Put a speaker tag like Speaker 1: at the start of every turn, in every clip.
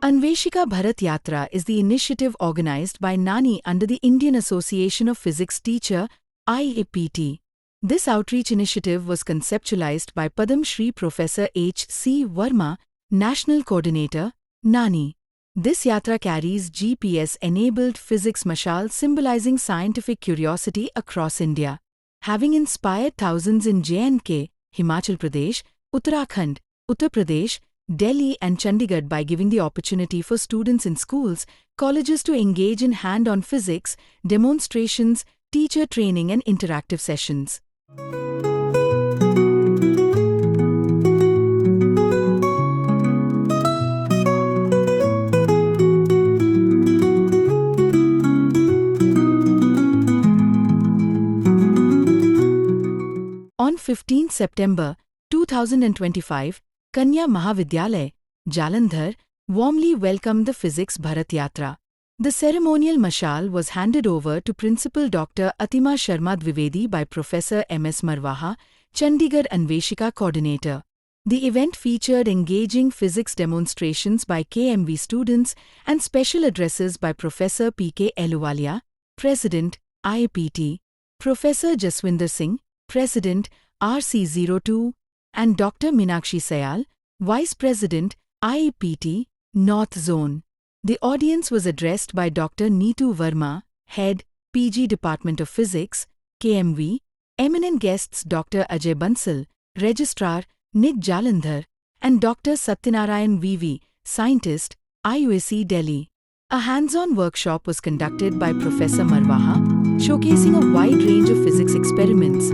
Speaker 1: Anveshika Bharat Yatra is the initiative organized by NANI under the Indian Association of Physics Teacher (IAPT). This outreach initiative was conceptualized by Padam Shri Professor H. C. Verma, National Coordinator, NANI. This yatra carries GPS-enabled physics mashal symbolizing scientific curiosity across India. Having inspired thousands in J&K, Himachal Pradesh, Uttarakhand, Uttar Pradesh, Delhi and Chandigarh by giving the opportunity for students in schools, colleges to engage in hand-on physics, demonstrations, teacher training and interactive sessions. On 15 September 2025, Kanya Mahavidyalaya, Jalandhar, warmly welcomed the Physics Bharat Yatra. The ceremonial mashal was handed over to Principal Dr. Atima Sharma Dwivedi by Professor M.S. Marwaha, Chandigarh Anveshika Coordinator. The event featured engaging physics demonstrations by KMV students and special addresses by Professor P.K. Eluwalia, President, IAPT, Professor Jaswinder Singh, President, RC02, and Dr. Meenakshi Sayal, Vice President, IAPT, North Zone. The audience was addressed by Dr. Neetu Verma, Head, PG Department of Physics, KMV, eminent guests Dr. Ajay Bansal, Registrar, NIT Jalandhar, and Dr. Satyanarayan VV, Scientist, IUAC Delhi. A hands-on workshop was conducted by Professor Marwaha, showcasing a wide range of physics experiments.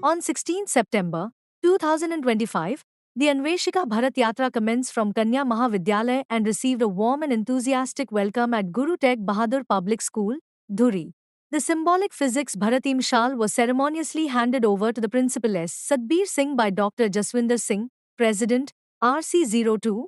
Speaker 2: On 16 September 2025, the Anveshika Bharat Yatra commenced from Kanya Mahavidyalaya and received a warm and enthusiastic welcome at Guru Tegh Bahadur Public School, Dhuri. The symbolic physics Bharati Mashal was ceremoniously handed over to the Principal S. Satbir Singh by Dr. Jaswinder Singh, President, RC02,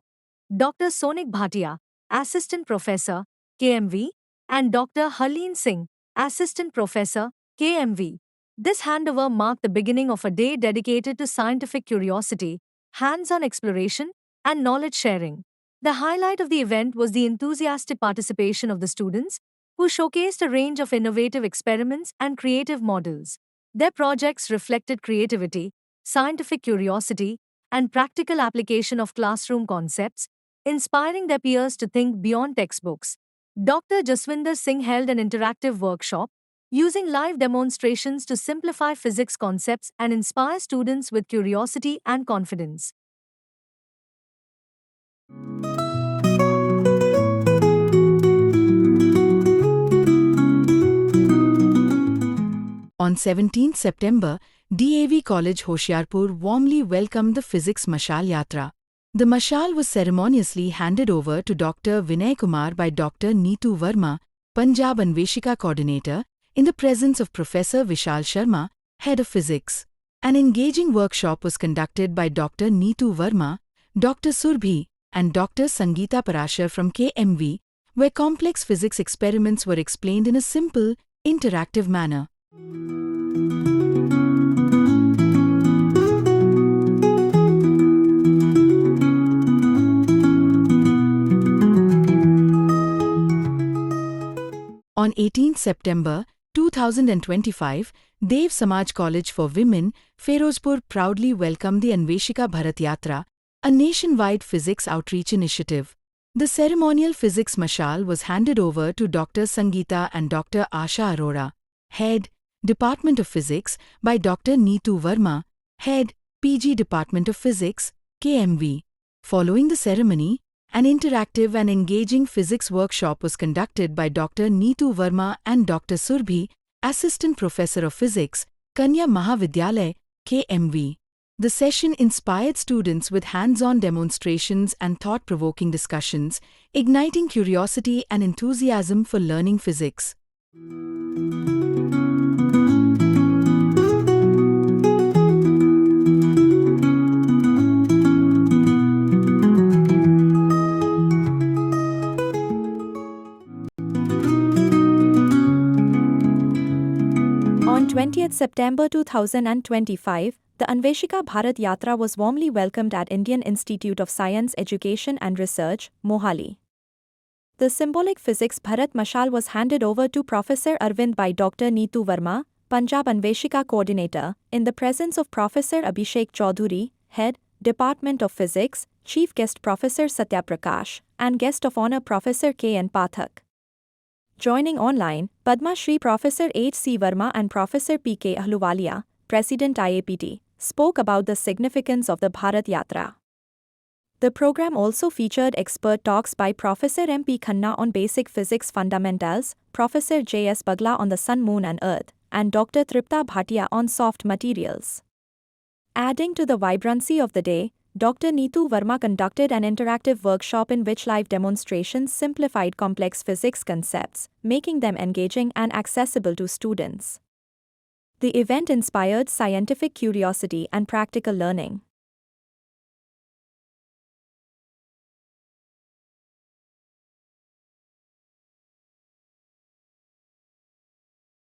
Speaker 2: Dr. Sonik Bhatia, Assistant Professor, KMV, and Dr. Harleen Singh, Assistant Professor, KMV. This handover marked the beginning of a day dedicated to scientific curiosity, hands-on exploration, and knowledge sharing. The highlight of the event was the enthusiastic participation of the students, who showcased a range of innovative experiments and creative models. Their projects reflected creativity, scientific curiosity, and practical application of classroom concepts, inspiring their peers to think beyond textbooks. Dr. Jaswinder Singh held an interactive workshop, using live demonstrations to simplify physics concepts and inspire students with curiosity and confidence.
Speaker 1: On 17 September, DAV College Hoshiarpur warmly welcomed the Physics Mashal Yatra. The mashal was ceremoniously handed over to Dr. Vinay Kumar by Dr. Neetu Verma, Punjab Anveshika Coordinator, in the presence of Professor Vishal Sharma, Head of Physics. An engaging workshop was conducted by Dr. Neetu Verma, Dr. Surbhi, and Dr. Sangeeta Parashar from KMV, where complex physics experiments were explained in a simple, interactive manner. On 18 September 2025, Dev Samaj College for Women, Ferozpur proudly welcomed the Anveshika Bharat Yatra, a nationwide physics outreach initiative. The ceremonial physics mashal was handed over to Dr. Sangeeta and Dr. Asha Arora, Head, Department of Physics, by Dr. Neetu Verma, Head, PG Department of Physics, KMV. Following the ceremony, an interactive and engaging physics workshop was conducted by Dr. Neetu Verma and Dr. Surbhi, Assistant Professor of Physics, Kanya Mahavidyalaya, KMV. The session inspired students with hands-on demonstrations and thought-provoking discussions, igniting curiosity and enthusiasm for learning physics.
Speaker 3: 20th September 2025, the Anveshika Bharat Yatra was warmly welcomed at Indian Institute of Science Education and Research, Mohali. The symbolic physics Bharat Mashal was handed over to Professor Arvind by Dr. Neetu Verma, Punjab Anveshika Coordinator, in the presence of Professor Abhishek Chaudhuri, Head, Department of Physics, Chief Guest Professor Satya Prakash, and Guest of Honor Professor K.N. Pathak. Joining online, Padma Shri Professor H.C. Verma and Professor P.K. Ahluwalia, President IAPT, spoke about the significance of the Bharat Yatra. The program also featured expert talks by Professor M.P. Khanna on basic physics fundamentals, Professor J.S. Bagla on the Sun, Moon and Earth, and Dr. Tripta Bhatia on soft materials. Adding to the vibrancy of the day, Dr. Neetu Verma conducted an interactive workshop in which live demonstrations simplified complex physics concepts, making them engaging and accessible to students. The event inspired scientific curiosity and practical learning.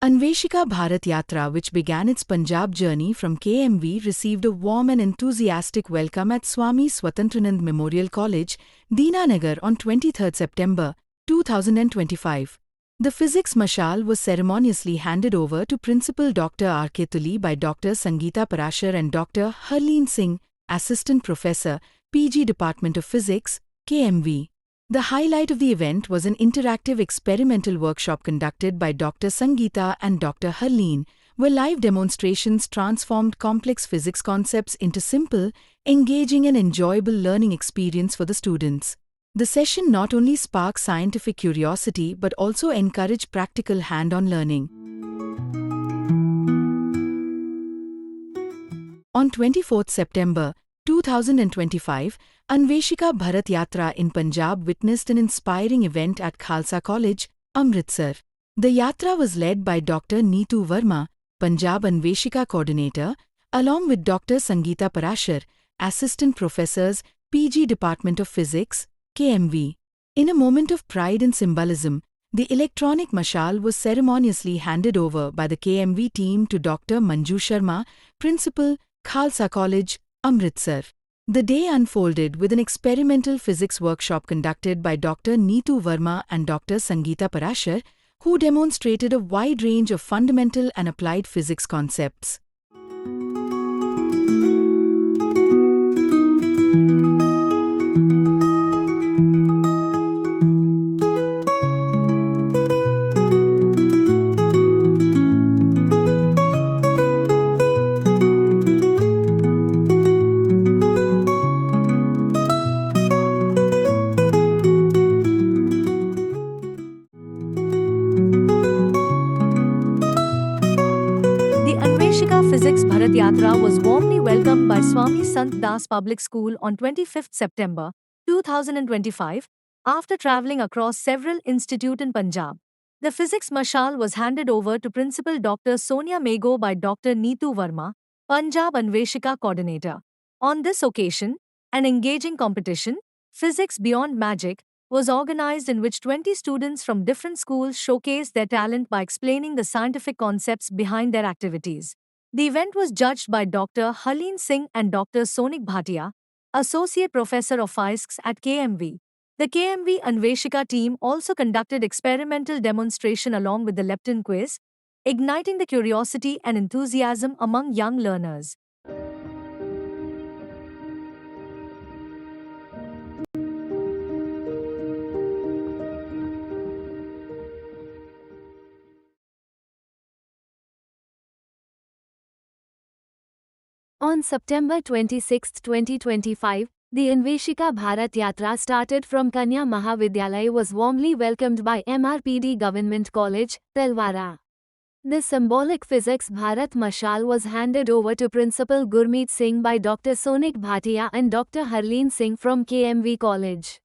Speaker 1: Anveshika Bharat Yatra, which began its Punjab journey from KMV, received a warm and enthusiastic welcome at Swami Swatantranand Memorial College, Deenanagar on 23 September 2025. The physics mashal was ceremoniously handed over to Principal Dr. R.K. Tuli by Dr. Sangeeta Parashar and Dr. Harleen Singh, Assistant Professor, PG Department of Physics, KMV. The highlight of the event was an interactive experimental workshop conducted by Dr. Sangeeta and Dr. Harleen, where live demonstrations transformed complex physics concepts into simple, engaging and enjoyable learning experience for the students. The session not only sparked scientific curiosity but also encouraged practical hand-on learning. On 24 September 2025, Anveshika Bharat Yatra in Punjab witnessed an inspiring event at Khalsa College, Amritsar. The yatra was led by Dr. Neetu Verma, Punjab Anveshika Coordinator, along with Dr. Sangeeta Parashar, Assistant Professors, PG Department of Physics, KMV. In a moment of pride and symbolism, the electronic mashal was ceremoniously handed over by the KMV team to Dr. Manju Sharma, Principal, Khalsa College, Amritsar. The day unfolded with an experimental physics workshop conducted by Dr. Neetu Verma and Dr. Sangeeta Parashar, who demonstrated a wide range of fundamental and applied physics concepts.
Speaker 2: Anveshika Physics Bharat Yatra was warmly welcomed by Swami Sant Das Public School on 25 September 2025, after travelling across several institutes in Punjab. The physics mashal was handed over to Principal Dr. Sonia Mego by Dr. Neetu Verma, Punjab Anveshika Coordinator. On this occasion, an engaging competition, Physics Beyond Magic, was organized in which 20 students from different schools showcased their talent by explaining the scientific concepts behind their activities. The event was judged by Dr. Harleen Singh and Dr. Sonik Bhatia, Associate Professor of Physics at KMV. The KMV Anveshika team also conducted experimental demonstration along with the Lepton quiz, igniting the curiosity and enthusiasm among young learners.
Speaker 4: On September 26, 2025, the Anveshika Bharat Yatra started from Kanya Mahavidyalaya was warmly welcomed by MRPD Government College, Telwara. The symbolic physics Bharat Mashal was handed over to Principal Gurmeet Singh by Dr. Sonik Bhatia and Dr. Harleen Singh from KMV College.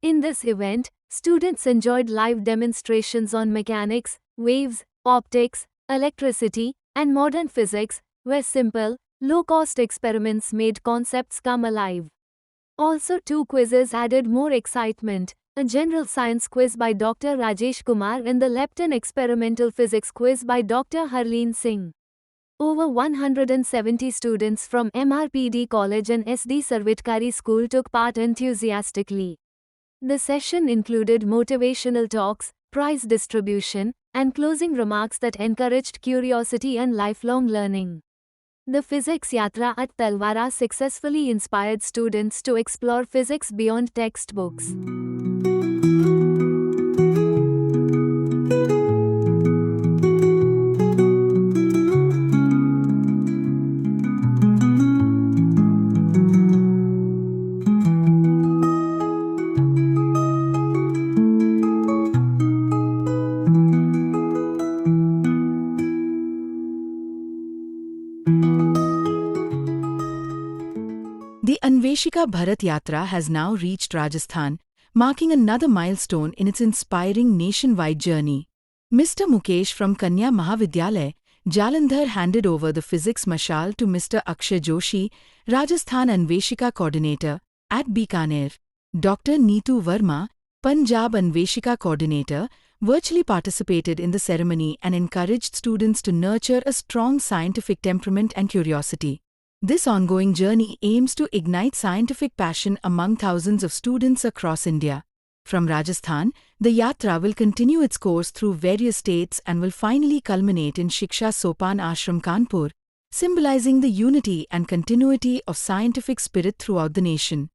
Speaker 4: In this event, students enjoyed live demonstrations on mechanics, waves, optics, electricity, and modern physics, where simple, low-cost experiments made concepts come alive. Also, two quizzes added more excitement, a general science quiz by Dr. Rajesh Kumar and the Lepton experimental physics quiz by Dr. Harleen Singh. Over 170 students from MRPD College and SD Sarvitkari School took part enthusiastically. The session included motivational talks, prize distribution, and closing remarks that encouraged curiosity and lifelong learning. The Physics Yatra at Talwara successfully inspired students to explore physics beyond textbooks.
Speaker 1: The Anveshika Bharat Yatra has now reached Rajasthan, marking another milestone in its inspiring nationwide journey. Mr. Mukesh from Kanya Mahavidyalaya, Jalandhar handed over the physics mashal to Mr. Akshay Joshi, Rajasthan Anveshika Coordinator, at Bikaner. Dr. Neetu Verma, Punjab Anveshika Coordinator, virtually participated in the ceremony and encouraged students to nurture a strong scientific temperament and curiosity. This ongoing journey aims to ignite scientific passion among thousands of students across India. From Rajasthan, the Yatra will continue its course through various states and will finally culminate in Shiksha Sopan Ashram Kanpur, symbolizing the unity and continuity of scientific spirit throughout the nation.